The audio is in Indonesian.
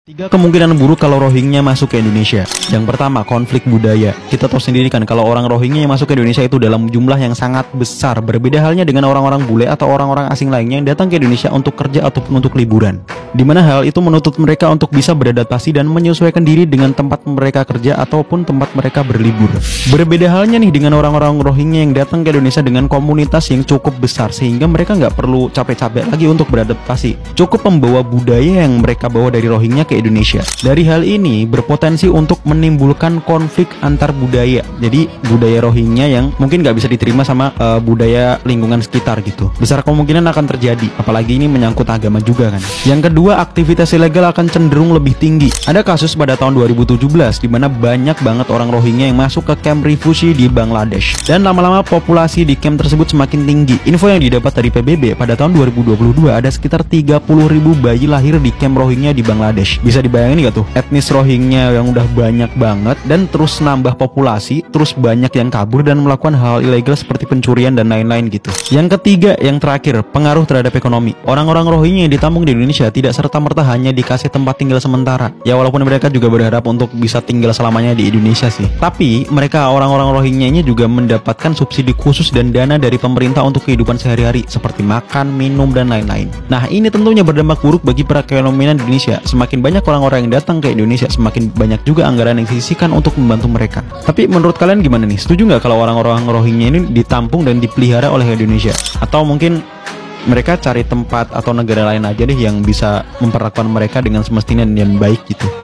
Tiga kemungkinan buruk kalau Rohingya masuk ke Indonesia. Yang pertama, konflik budaya. Kita tahu sendiri kan kalau orang Rohingya yang masuk ke Indonesia itu dalam jumlah yang sangat besar. Berbeda halnya dengan orang-orang bule atau orang-orang asing lainnya yang datang ke Indonesia untuk kerja ataupun untuk liburan. Dimana hal itu menuntut mereka untuk bisa beradaptasi dan menyesuaikan diri dengan tempat mereka kerja ataupun tempat mereka berlibur. Berbeda halnya nih dengan orang-orang Rohingya yang datang ke Indonesia dengan komunitas yang cukup besar, sehingga mereka nggak perlu capek-capek lagi untuk beradaptasi. Cukup membawa budaya yang mereka bawa dari Rohingya ke Indonesia. Dari hal ini berpotensi untuk menimbulkan konflik antar budaya. Jadi budaya Rohingya yang mungkin nggak bisa diterima sama budaya lingkungan sekitar gitu. Besar kemungkinan akan terjadi. Apalagi ini menyangkut agama juga kan. Yang kedua, aktivitas ilegal akan cenderung lebih tinggi. Ada kasus pada tahun 2017 di mana banyak banget orang Rohingya yang masuk ke camp refugee di Bangladesh. Dan lama-lama populasi di camp tersebut semakin tinggi. Info yang didapat dari PBB pada tahun 2022 ada sekitar 30.000 bayi lahir di camp Rohingya di Bangladesh. Bisa dibayangin gak tuh, etnis Rohingya yang udah banyak banget dan terus nambah populasi, terus banyak yang kabur dan melakukan hal ilegal seperti pencurian dan lain-lain gitu. Yang ketiga, yang terakhir, pengaruh terhadap ekonomi. Orang-orang Rohingya yang ditampung di Indonesia tidak serta-merta hanya dikasih tempat tinggal sementara. Ya walaupun mereka juga berharap untuk bisa tinggal selamanya di Indonesia sih. Tapi mereka orang-orang Rohingya ini juga mendapatkan subsidi khusus dan dana dari pemerintah untuk kehidupan sehari-hari seperti makan, minum, dan lain-lain. Nah ini tentunya berdampak buruk bagi perekonomian Indonesia. Semakin banyak orang-orang yang datang ke Indonesia, semakin banyak juga anggaran yang disisihkan untuk membantu mereka. Tapi menurut kalian gimana nih? Setuju nggak kalau orang-orang Rohingya ini ditampung dan dipelihara oleh Indonesia? Atau mungkin mereka cari tempat atau negara lain aja deh yang bisa memperlakukan mereka dengan semestinya dan baik gitu?